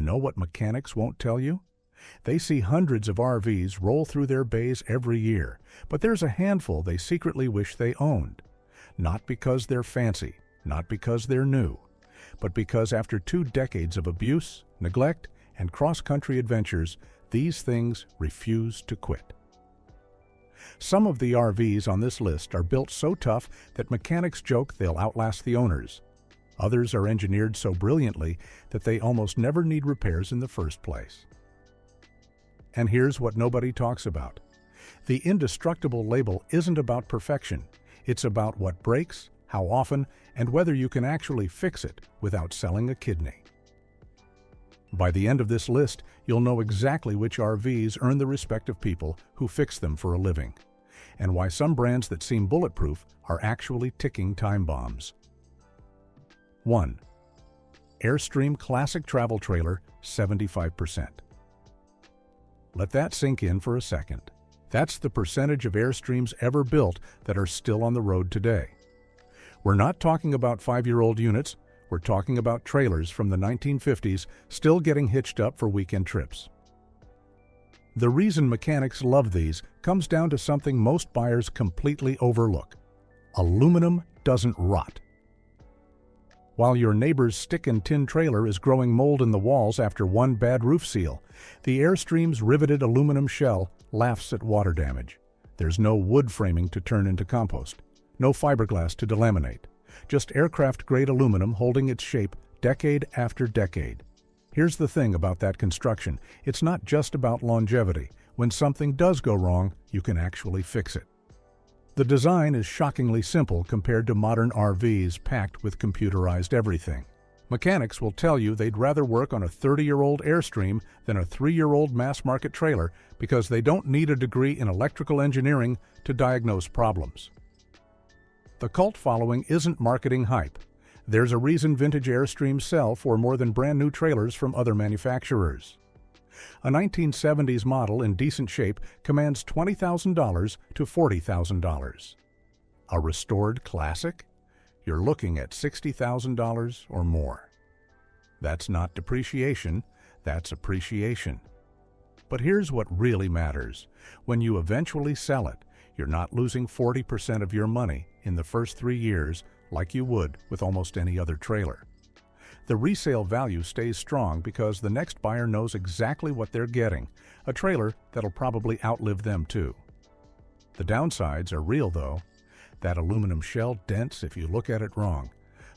know what mechanics won't tell you? They see hundreds of RVs roll through their bays every year, but there's a handful they secretly wish they owned. Not because they're fancy, not because they're new, but because after 2 decades of abuse, neglect, and cross-country adventures, these things refuse to quit. Some of the RVs on this list are built so tough that mechanics joke they'll outlast the owners. Others are engineered so brilliantly that they almost never need repairs in the first place. And here's what nobody talks about. The Indestructible label isn't about perfection. It's about what breaks, how often, and whether you can actually fix it without selling a kidney. By the end of this list, you'll know exactly which RVs earn the respect of people who fix them for a living, and why some brands that seem bulletproof are actually ticking time bombs. 1. Airstream Classic Travel Trailer, 75%. Let that sink in for a second. That's the percentage of Airstreams ever built that are still on the road today. We're not talking about 5-year-old units. We're talking about trailers from the 1950s still getting hitched up for weekend trips. The reason mechanics love these comes down to something most buyers completely overlook. Aluminum doesn't rot. While your neighbor's stick and tin trailer is growing mold in the walls after one bad roof seal, the Airstream's riveted aluminum shell laughs at water damage. There's no wood framing to turn into compost, no fiberglass to delaminate. Just aircraft-grade aluminum holding its shape decade after decade. Here's the thing about that construction. It's not just about longevity. When something does go wrong, you can actually fix it. The design is shockingly simple compared to modern RVs packed with computerized everything. Mechanics will tell you they'd rather work on a 30-year-old Airstream than a 3-year-old mass-market trailer because they don't need a degree in electrical engineering to diagnose problems. The cult following isn't marketing hype. There's a reason vintage Airstreams sell for more than brand new trailers from other manufacturers. A 1970s model in decent shape commands $20,000 to $40,000. A restored classic? You're looking at $60,000 or more. That's not depreciation, that's appreciation. But here's what really matters. When you eventually sell it, you're not losing 40% of your money in the first 3 years like you would with almost any other trailer. The resale value stays strong because the next buyer knows exactly what they're getting, a trailer that'll probably outlive them too. The downsides are real though. That aluminum shell dents if you look at it wrong.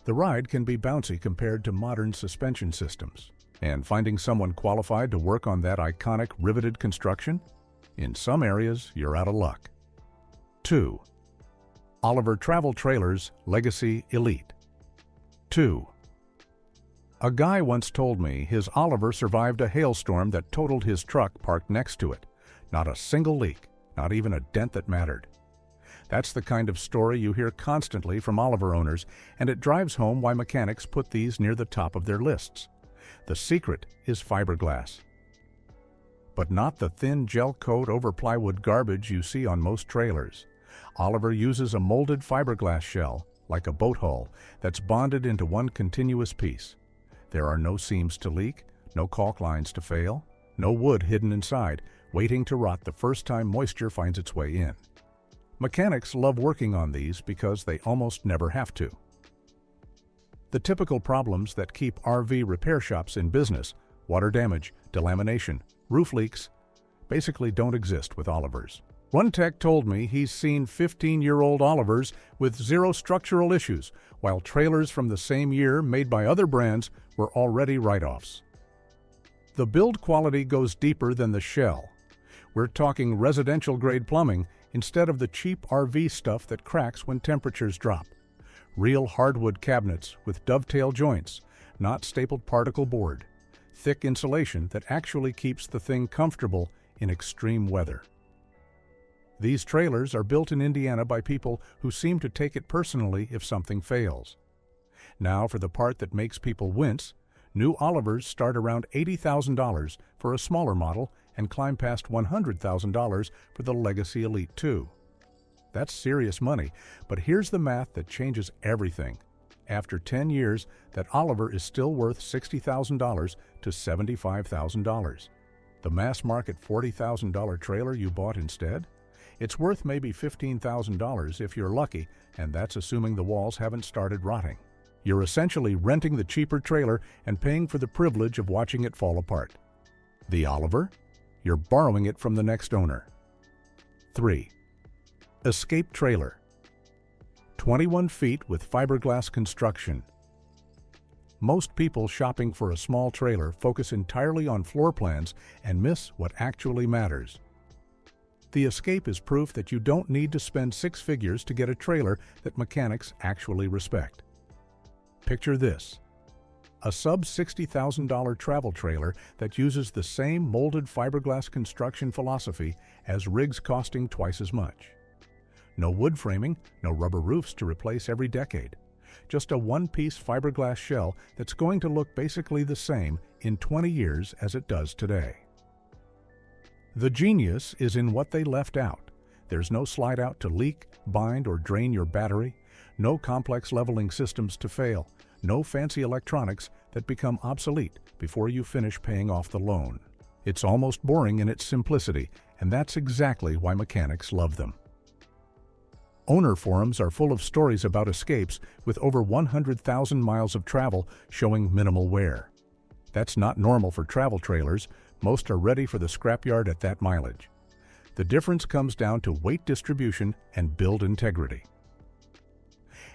The ride can be bouncy compared to modern suspension systems. And finding someone qualified to work on that iconic riveted construction? In some areas, you're out of luck. 2. Oliver Travel Trailers Legacy Elite. 2. A guy once told me his Oliver survived a hailstorm that totaled his truck parked next to it. Not a single leak, not even a dent that mattered. That's the kind of story you hear constantly from Oliver owners, and it drives home why mechanics put these near the top of their lists. The secret is fiberglass. But not the thin gel coat over plywood garbage you see on most trailers. Oliver uses a molded fiberglass shell, like a boat hull, that's bonded into one continuous piece. There are no seams to leak, no caulk lines to fail, no wood hidden inside, waiting to rot the first time moisture finds its way in. Mechanics love working on these because they almost never have to. The typical problems that keep RV repair shops in business, water damage, delamination, roof leaks, basically don't exist with Olivers. One tech told me he's seen 15-year-old Olivers with 0 structural issues, while trailers from the same year made by other brands were already write-offs. The build quality goes deeper than the shell. We're talking residential-grade plumbing instead of the cheap RV stuff that cracks when temperatures drop. Real hardwood cabinets with dovetail joints, not stapled particle board. Thick insulation that actually keeps the thing comfortable in extreme weather. These trailers are built in Indiana by people who seem to take it personally if something fails. Now for the part that makes people wince, new Olivers start around $80,000 for a smaller model and climb past $100,000 for the Legacy Elite 2. That's serious money, but here's the math that changes everything. After 10 years, that Oliver is still worth $60,000 to $75,000. The mass-market $40,000 trailer you bought instead? It's worth maybe $15,000 if you're lucky, and that's assuming the walls haven't started rotting. You're essentially renting the cheaper trailer and paying for the privilege of watching it fall apart. The Oliver? You're borrowing it from the next owner. 3. Escape trailer. 21 feet with fiberglass construction. Most people shopping for a small trailer focus entirely on floor plans and miss what actually matters. The Escape is proof that you don't need to spend six figures to get a trailer that mechanics actually respect. Picture this: a sub-$60,000 travel trailer that uses the same molded fiberglass construction philosophy as rigs costing twice as much. No wood framing, no rubber roofs to replace every decade. Just a one-piece fiberglass shell that's going to look basically the same in 20 years as it does today. The genius is in what they left out. There's no slide out to leak, bind, or drain your battery, no complex leveling systems to fail, no fancy electronics that become obsolete before you finish paying off the loan. It's almost boring in its simplicity, and that's exactly why mechanics love them. Owner forums are full of stories about Escapes with over 100,000 miles of travel showing minimal wear. That's not normal for travel trailers. Most are ready for the scrapyard at that mileage. The difference comes down to weight distribution and build integrity.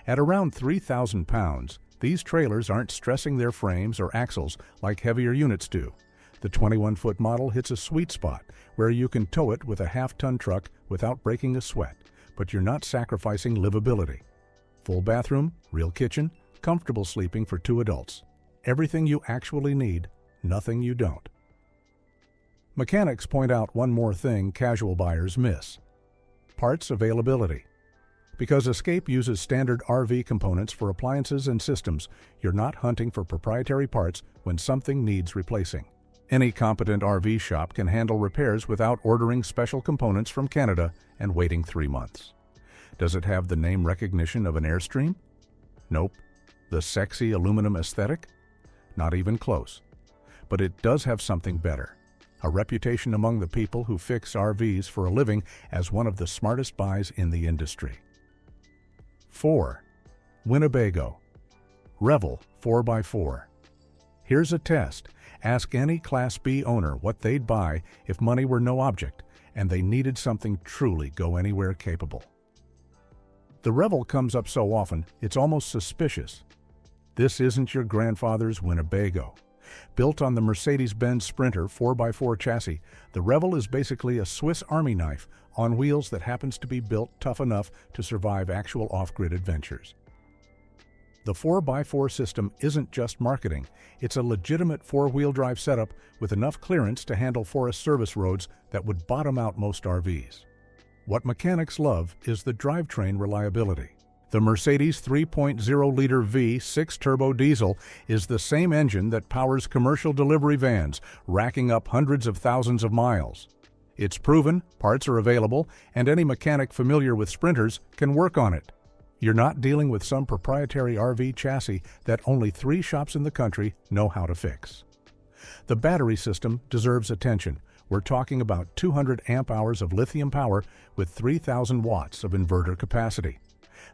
At around 3,000 pounds, these trailers aren't stressing their frames or axles like heavier units do. The 21-foot model hits a sweet spot where you can tow it with a half-ton truck without breaking a sweat, but you're not sacrificing livability. Full bathroom, real kitchen, comfortable sleeping for 2 adults. Everything you actually need, nothing you don't. Mechanics point out one more thing casual buyers miss: parts availability. Because Escape uses standard RV components for appliances and systems, you're not hunting for proprietary parts when something needs replacing. Any competent RV shop can handle repairs without ordering special components from Canada and waiting 3 months. Does it have the name recognition of an Airstream? Nope. The sexy aluminum aesthetic? Not even close. But it does have something better: a reputation among the people who fix RVs for a living as one of the smartest buys in the industry. 4. Winnebago. Revel 4x4. Here's a test. Ask any Class B owner what they'd buy if money were no object and they needed something truly go-anywhere capable. The Revel comes up so often, it's almost suspicious. This isn't your grandfather's Winnebago. Built on the Mercedes-Benz Sprinter 4x4 chassis, the Revel is basically a Swiss Army knife on wheels that happens to be built tough enough to survive actual off-grid adventures. The 4x4 system isn't just marketing, it's a legitimate four-wheel drive setup with enough clearance to handle forest service roads that would bottom out most RVs. What mechanics love is the drivetrain reliability. The Mercedes 3.0-liter V6 turbo diesel is the same engine that powers commercial delivery vans, racking up hundreds of thousands of miles. It's proven, parts are available, and any mechanic familiar with Sprinters can work on it. You're not dealing with some proprietary RV chassis that only 3 shops in the country know how to fix. The battery system deserves attention. We're talking about 200 amp-hours of lithium power with 3,000 watts of inverter capacity.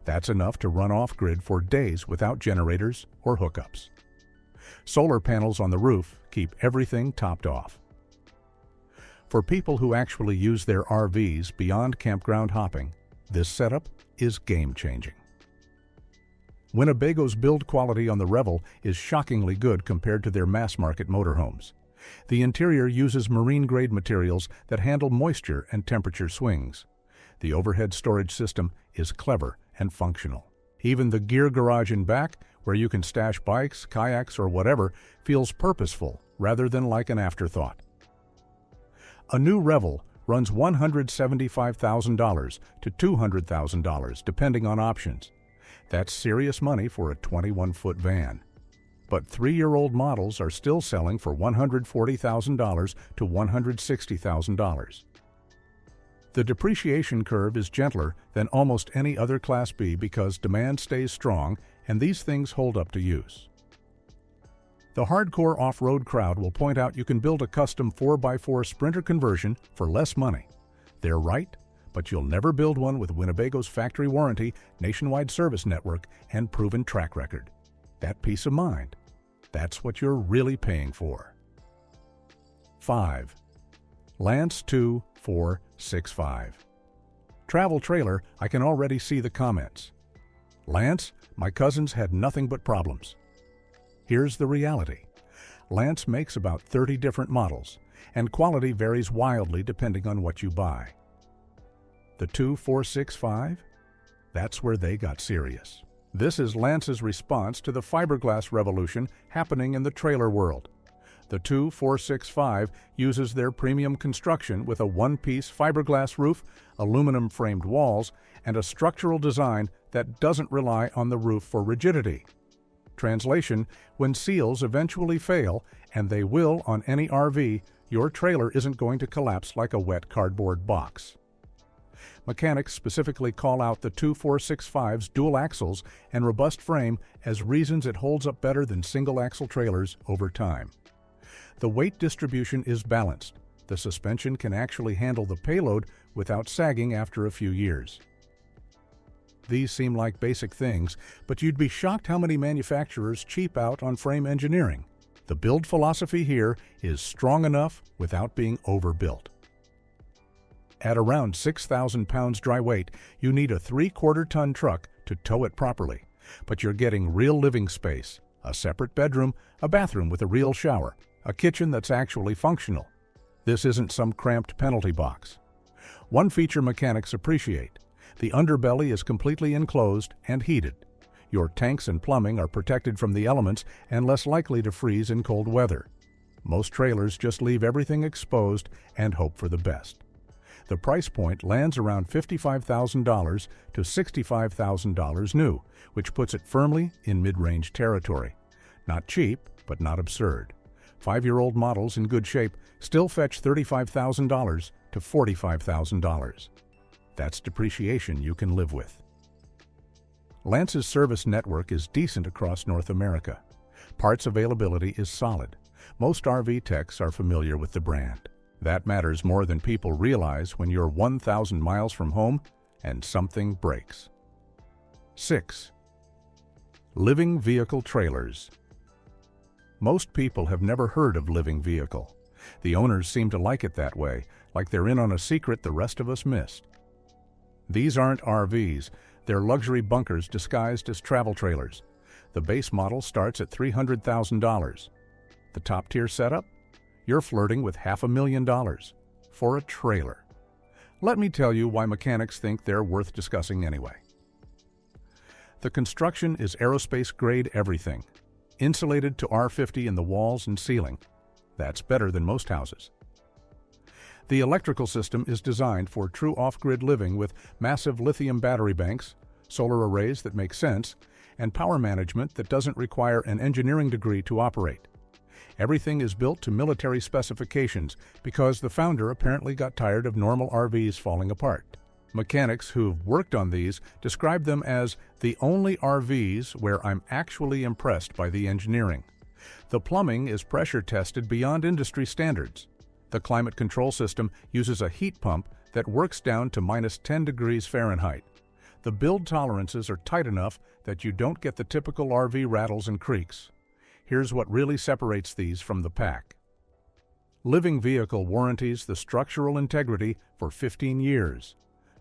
That's enough to run off-grid for days without generators or hookups. Solar panels on the roof keep everything topped off. For people who actually use their RVs beyond campground hopping, this setup is game-changing. Winnebago's build quality on the Revel is shockingly good compared to their mass-market motorhomes. The interior uses marine-grade materials that handle moisture and temperature swings. The overhead storage system is clever and functional. Even the gear garage in back, where you can stash bikes, kayaks, or whatever, feels purposeful rather than like an afterthought. A new Revel runs $175,000 to $200,000 depending on options. That's serious money for a 21-foot van. But 3-year-old models are still selling for $140,000 to $160,000. The depreciation curve is gentler than almost any other Class B because demand stays strong and these things hold up to use. The hardcore off-road crowd will point out you can build a custom 4x4 Sprinter conversion for less money. They're right, but you'll never build one with Winnebago's factory warranty, nationwide service network, and proven track record. That peace of mind, that's what you're really paying for. 5. Lance 2465. Travel trailer, I can already see the comments. Lance, my cousins had nothing but problems. Here's the reality. Lance makes about 30 different models, and quality varies wildly depending on what you buy. The 2465? That's where they got serious. This is Lance's response to the fiberglass revolution happening in the trailer world. The 2465 uses their premium construction with a one-piece fiberglass roof, aluminum-framed walls, and a structural design that doesn't rely on the roof for rigidity. Translation, when seals eventually fail, and they will on any RV, your trailer isn't going to collapse like a wet cardboard box. Mechanics specifically call out the 2465's dual axles and robust frame as reasons it holds up better than single-axle trailers over time. The weight distribution is balanced. The suspension can actually handle the payload without sagging after a few years. These seem like basic things, but you'd be shocked how many manufacturers cheap out on frame engineering. The build philosophy here is strong enough without being overbuilt. At around 6,000 pounds dry weight, you need a 3/4-ton truck to tow it properly, but you're getting real living space, a separate bedroom, a bathroom with a real shower, a kitchen that's actually functional. This isn't some cramped penalty box. One feature mechanics appreciate: the underbelly is completely enclosed and heated. Your tanks and plumbing are protected from the elements and less likely to freeze in cold weather. Most trailers just leave everything exposed and hope for the best. The price point lands around $55,000 to $65,000 new, which puts it firmly in mid-range territory. Not cheap, but not absurd. 5-year-old models in good shape still fetch $35,000 to $45,000. That's depreciation you can live with. Lance's service network is decent across North America. Parts availability is solid. Most RV techs are familiar with the brand. That matters more than people realize when you're 1,000 miles from home and something breaks. 6. Living vehicle trailers. Most people have never heard of living vehicle. The owners seem to like it that way, like they're in on a secret the rest of us missed. These aren't RVs, they're luxury bunkers disguised as travel trailers. The base model starts at $300,000. The top-tier setup? You're flirting with $500,000 for a trailer. Let me tell you why mechanics think they're worth discussing anyway. The construction is aerospace-grade everything. Insulated to R50 in the walls and ceiling. That's better than most houses. The electrical system is designed for true off-grid living with massive lithium battery banks, solar arrays that make sense, and power management that doesn't require an engineering degree to operate. Everything is built to military specifications because the founder apparently got tired of normal RVs falling apart. Mechanics who've worked on these describe them as the only RVs where I'm actually impressed by the engineering. The plumbing is pressure tested beyond industry standards. The climate control system uses a heat pump that works down to -10 degrees Fahrenheit. The build tolerances are tight enough that you don't get the typical RV rattles and creaks. Here's what really separates these from the pack. Living vehicle warranties the structural integrity for 15 years.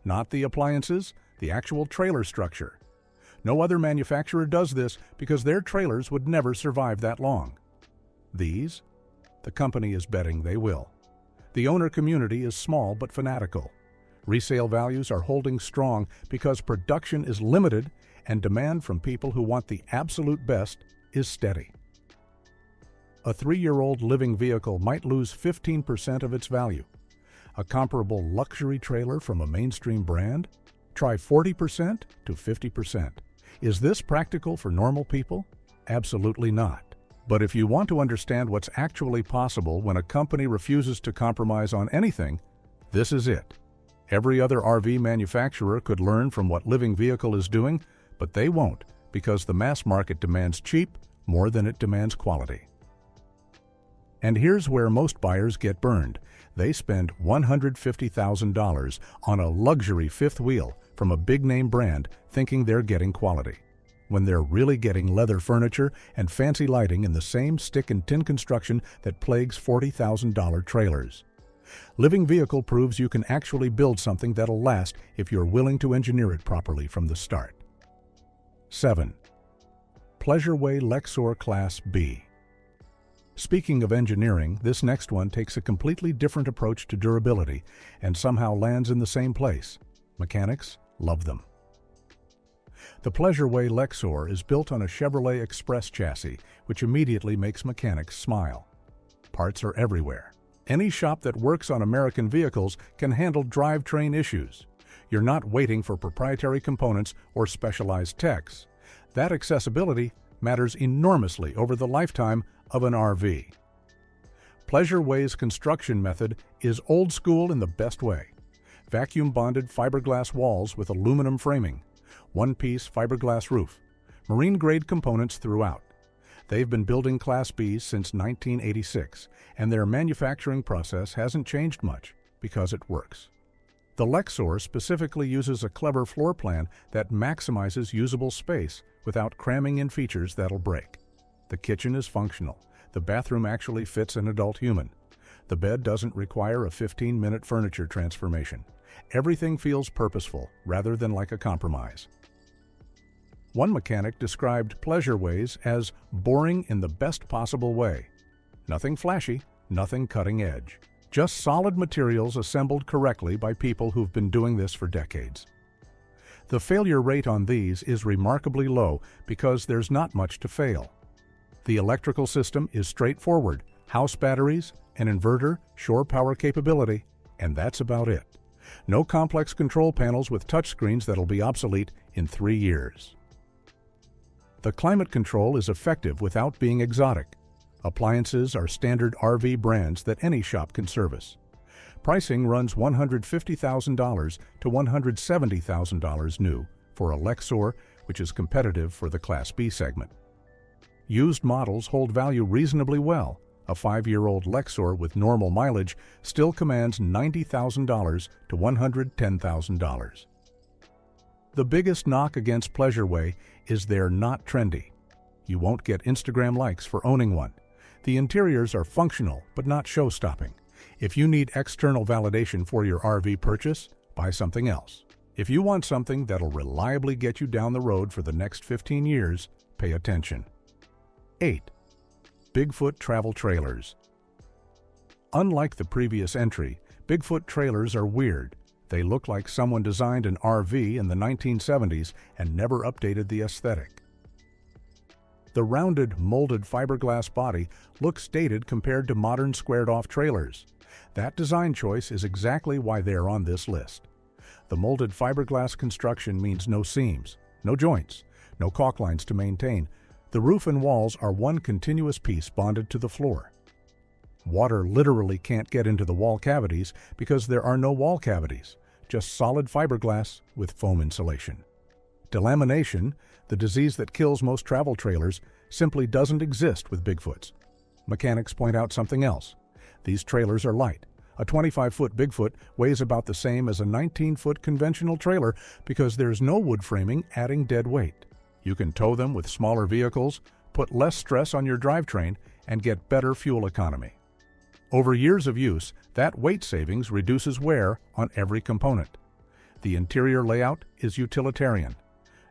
Not the appliances, the actual trailer structure. No other manufacturer does this because their trailers would never survive that long. These? The company is betting they will. The owner community is small but fanatical. Resale values are holding strong because production is limited and demand from people who want the absolute best is steady. A 3-year-old living vehicle might lose 15% of its value. A comparable luxury trailer from a mainstream brand? Try 40% to 50%. Is this practical for normal people? Absolutely not. But if you want to understand what's actually possible when a company refuses to compromise on anything, this is it. Every other RV manufacturer could learn from what Living Vehicle is doing, but they won't because the mass market demands cheap more than it demands quality. And here's where most buyers get burned. They spend $150,000 on a luxury fifth wheel from a big-name brand thinking they're getting quality, when they're really getting leather furniture and fancy lighting in the same stick and tin construction that plagues $40,000 trailers. Living Vehicle proves you can actually build something that'll last if you're willing to engineer it properly from the start. 7. Pleasureway Lexor Class B. Speaking of engineering, this next one takes a completely different approach to durability and somehow lands in the same place. Mechanics love them. The Pleasureway Lexor is built on a Chevrolet Express chassis, which immediately makes mechanics smile. Parts are everywhere. Any shop that works on American vehicles can handle drivetrain issues. You're not waiting for proprietary components or specialized techs. That accessibility matters enormously over the lifetime of an RV. Pleasureway's construction method is old school in the best way. Vacuum-bonded fiberglass walls with aluminum framing, one-piece fiberglass roof, marine-grade components throughout. They've been building Class Bs since 1986, and their manufacturing process hasn't changed much because it works. The Lexor specifically uses a clever floor plan that maximizes usable space without cramming in features that'll break. The kitchen is functional. The bathroom actually fits an adult human. The bed doesn't require a 15-minute furniture transformation. Everything feels purposeful rather than like a compromise. One mechanic described Pleasureways as boring in the best possible way. Nothing flashy, nothing cutting edge. Just solid materials assembled correctly by people who've been doing this for decades. The failure rate on these is remarkably low because there's not much to fail. The electrical system is straightforward: house batteries, an inverter, shore power capability, and that's about it. No complex control panels with touchscreens that'll be obsolete in 3 years. The climate control is effective without being exotic. Appliances are standard RV brands that any shop can service. Pricing runs $150,000 to $170,000 new for a Lexor, which is competitive for the Class B segment. Used models hold value reasonably well. A 5-year-old Lexor with normal mileage still commands $90,000 to $110,000. The biggest knock against Pleasureway is they're not trendy. You won't get Instagram likes for owning one. The interiors are functional but not show-stopping. If you need external validation for your RV purchase, buy something else. If you want something that'll reliably get you down the road for the next 15 years, pay attention. 8. Bigfoot Travel Trailers. Unlike the previous entry, Bigfoot trailers are weird. They look like someone designed an RV in the 1970s and never updated the aesthetic. The rounded, molded fiberglass body looks dated compared to modern squared-off trailers. That design choice is exactly why they're on this list. The molded fiberglass construction means no seams, no joints, no caulk lines to maintain. The roof and walls are one continuous piece bonded to the floor. Water literally can't get into the wall cavities because there are no wall cavities, just solid fiberglass with foam insulation. Delamination, the disease that kills most travel trailers, simply doesn't exist with Bigfoots. Mechanics point out something else. These trailers are light. A 25-foot Bigfoot weighs about the same as a 19-foot conventional trailer because there's no wood framing adding dead weight. You can tow them with smaller vehicles, put less stress on your drivetrain, and get better fuel economy. Over years of use, that weight savings reduces wear on every component. The interior layout is utilitarian.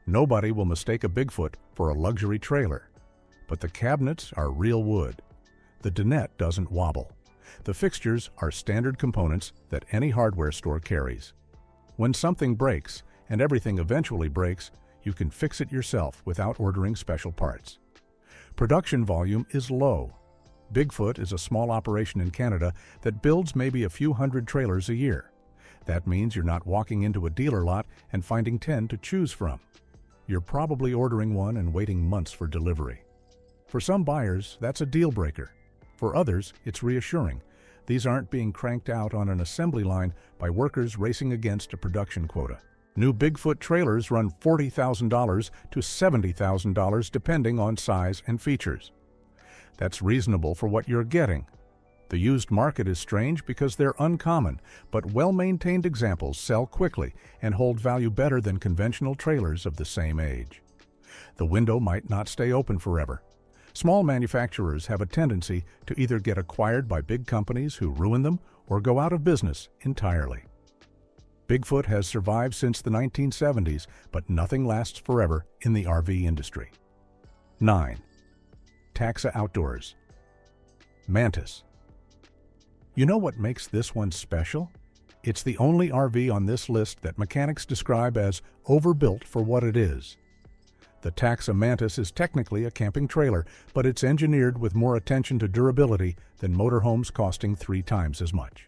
Nobody will mistake a Bigfoot for a luxury trailer. But the cabinets are real wood. The dinette doesn't wobble. The fixtures are standard components that any hardware store carries. When something breaks, and everything eventually breaks, you can fix it yourself without ordering special parts. Production volume is low. Bigfoot is a small operation in Canada that builds maybe a few hundred trailers a year. That means you're not walking into a dealer lot and finding 10 to choose from. You're probably ordering one and waiting months for delivery. For some buyers, that's a deal breaker. For others, it's reassuring. These aren't being cranked out on an assembly line by workers racing against a production quota. New Bigfoot trailers run $40,000 to $70,000 depending on size and features. That's reasonable for what you're getting. The used market is strange because they're uncommon, but well-maintained examples sell quickly and hold value better than conventional trailers of the same age. The window might not stay open forever. Small manufacturers have a tendency to either get acquired by big companies who ruin them or go out of business entirely. Bigfoot has survived since the 1970s, but nothing lasts forever in the RV industry. 9. Taxa Outdoors. Mantis. You know what makes this one special? It's the only RV on this list that mechanics describe as overbuilt for what it is. The Taxa Mantis is technically a camping trailer, but it's engineered with more attention to durability than motorhomes costing 3 times as much.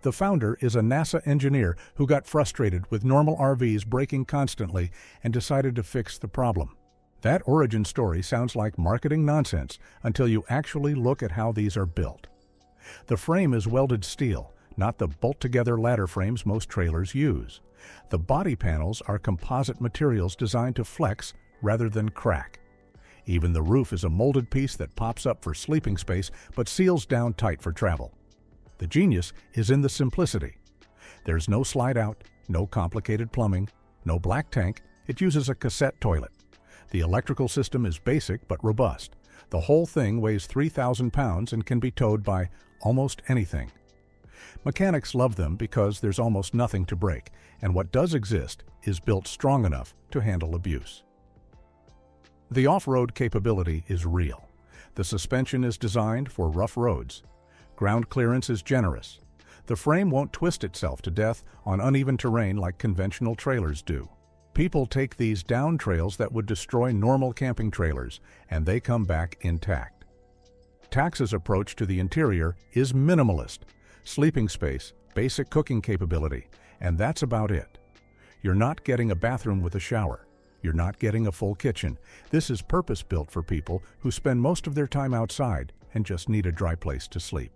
The founder is a NASA engineer who got frustrated with normal RVs breaking constantly and decided to fix the problem. That origin story sounds like marketing nonsense until you actually look at how these are built. The frame is welded steel, not the bolt-together ladder frames most trailers use. The body panels are composite materials designed to flex rather than crack. Even the roof is a molded piece that pops up for sleeping space but seals down tight for travel. The genius is in the simplicity. There's no slide-out, no complicated plumbing, no black tank. It uses a cassette toilet. The electrical system is basic but robust. The whole thing weighs 3,000 pounds and can be towed by almost anything. Mechanics love them because there's almost nothing to break, and what does exist is built strong enough to handle abuse. The off-road capability is real. The suspension is designed for rough roads. Ground clearance is generous. The frame won't twist itself to death on uneven terrain like conventional trailers do. People take these down trails that would destroy normal camping trailers, and they come back intact. Taxa's approach to the interior is minimalist. Sleeping space, basic cooking capability, and that's about it. You're not getting a bathroom with a shower. You're not getting a full kitchen. This is purpose-built for people who spend most of their time outside and just need a dry place to sleep.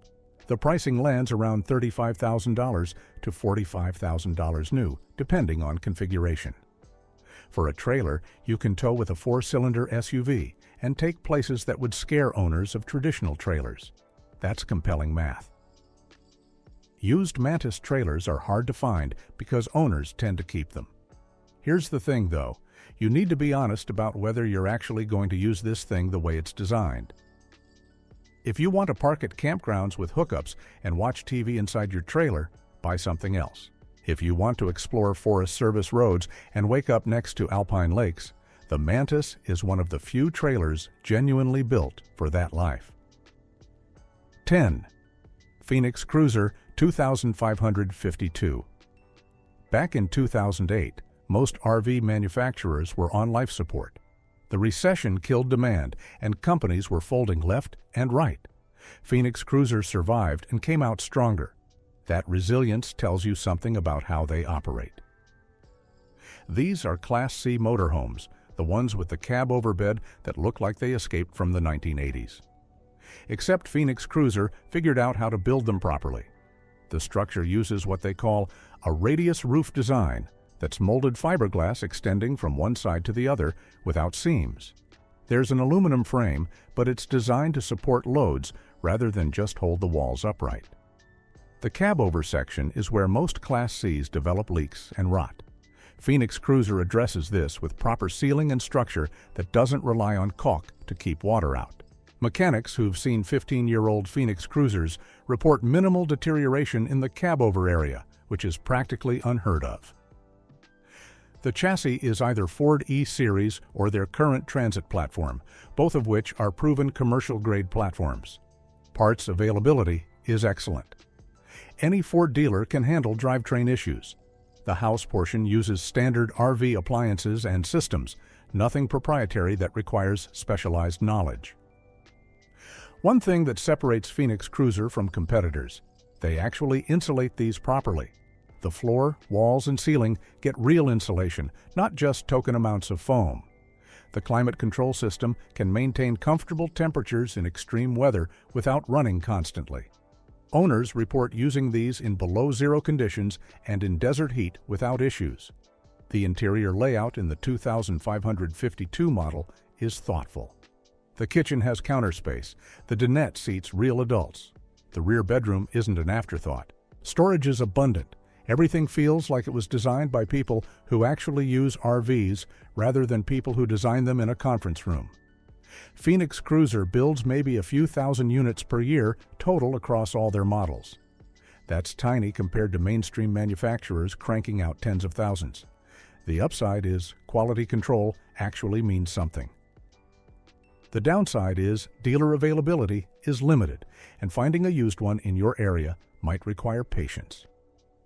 The pricing lands around $35,000 to $45,000 new, depending on configuration. For a trailer, you can tow with a 4-cylinder SUV and take places that would scare owners of traditional trailers. That's compelling math. Used Mantis trailers are hard to find because owners tend to keep them. Here's the thing, though. You need to be honest about whether you're actually going to use this thing the way it's designed. If you want to park at campgrounds with hookups and watch TV inside your trailer, buy something else. If you want to explore Forest Service roads and wake up next to alpine lakes, the Mantis is one of the few trailers genuinely built for that life. 10. Phoenix Cruiser 2552. Back in 2008, most RV manufacturers were on life support. The recession killed demand, and companies were folding left and right. Phoenix Cruiser survived and came out stronger. That resilience tells you something about how they operate. These are Class C motorhomes, the ones with the cab overbed that look like they escaped from the 1980s. Except Phoenix Cruiser figured out how to build them properly. The structure uses what they call a radius roof design that's molded fiberglass extending from one side to the other without seams. There's an aluminum frame, but it's designed to support loads rather than just hold the walls upright. The cab-over section is where most Class Cs develop leaks and rot. Phoenix Cruiser addresses this with proper sealing and structure that doesn't rely on caulk to keep water out. Mechanics who've seen 15-year-old Phoenix Cruisers report minimal deterioration in the cab-over area, which is practically unheard of. The chassis is either Ford E-Series or their current Transit platform, both of which are proven commercial-grade platforms. Parts availability is excellent. Any Ford dealer can handle drivetrain issues. The house portion uses standard RV appliances and systems, nothing proprietary that requires specialized knowledge. One thing that separates Phoenix Cruiser from competitors: they actually insulate these properly. The floor, walls, and ceiling get real insulation, not just token amounts of foam. The climate control system can maintain comfortable temperatures in extreme weather without running constantly. Owners report using these in below-zero conditions and in desert heat without issues. The interior layout in the 2552 model is thoughtful. The kitchen has counter space. The dinette seats real adults. The rear bedroom isn't an afterthought. Storage is abundant. Everything feels like it was designed by people who actually use RVs rather than people who design them in a conference room. Phoenix Cruiser builds maybe a few thousand units per year total across all their models. That's tiny compared to mainstream manufacturers cranking out tens of thousands. The upside is quality control actually means something. The downside is dealer availability is limited, and finding a used one in your area might require patience.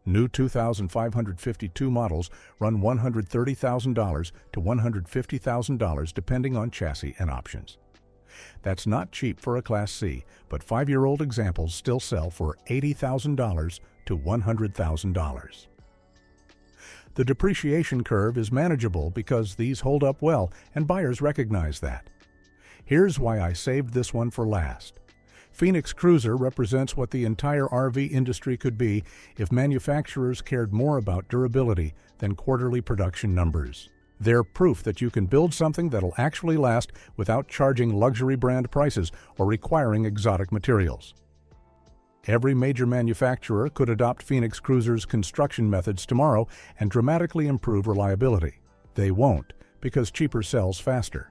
New 2552 models run $130,000 to $150,000 depending on chassis and options. That's not cheap for a Class C, but 5-year-old examples still sell for $80,000 to $100,000. The depreciation curve is manageable because these hold up well and buyers recognize that. Here's why I saved this one for last. Phoenix Cruiser represents what the entire RV industry could be if manufacturers cared more about durability than quarterly production numbers. They're proof that you can build something that'll actually last without charging luxury brand prices or requiring exotic materials. Every major manufacturer could adopt Phoenix Cruiser's construction methods tomorrow and dramatically improve reliability. They won't, because cheaper sells faster.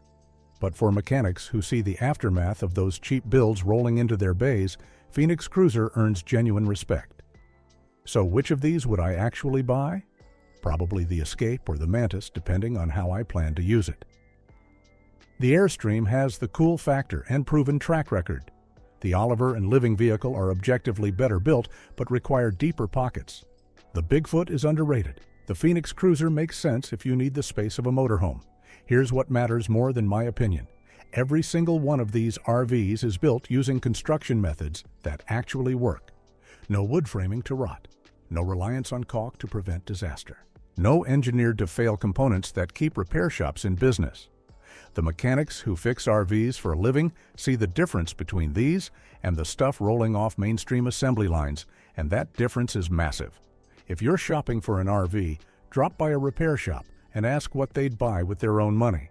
But for mechanics who see the aftermath of those cheap builds rolling into their bays, Phoenix Cruiser earns genuine respect. So which of these would I actually buy? Probably the Escape or the Mantis, depending on how I plan to use it. The Airstream has the cool factor and proven track record. The Oliver and Living vehicle are objectively better built, but require deeper pockets. The Bigfoot is underrated. The Phoenix Cruiser makes sense if you need the space of a motorhome. Here's what matters more than my opinion. Every single one of these RVs is built using construction methods that actually work. No wood framing to rot. No reliance on caulk to prevent disaster. No engineered-to-fail components that keep repair shops in business. The mechanics who fix RVs for a living see the difference between these and the stuff rolling off mainstream assembly lines, and that difference is massive. If you're shopping for an RV, drop by a repair shop and ask what they'd buy with their own money.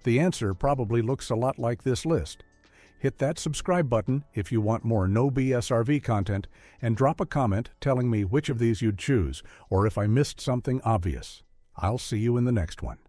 The answer probably looks a lot like this list. Hit that subscribe button if you want more no BS RV content, and drop a comment telling me which of these you'd choose, or if I missed something obvious. I'll see you in the next one.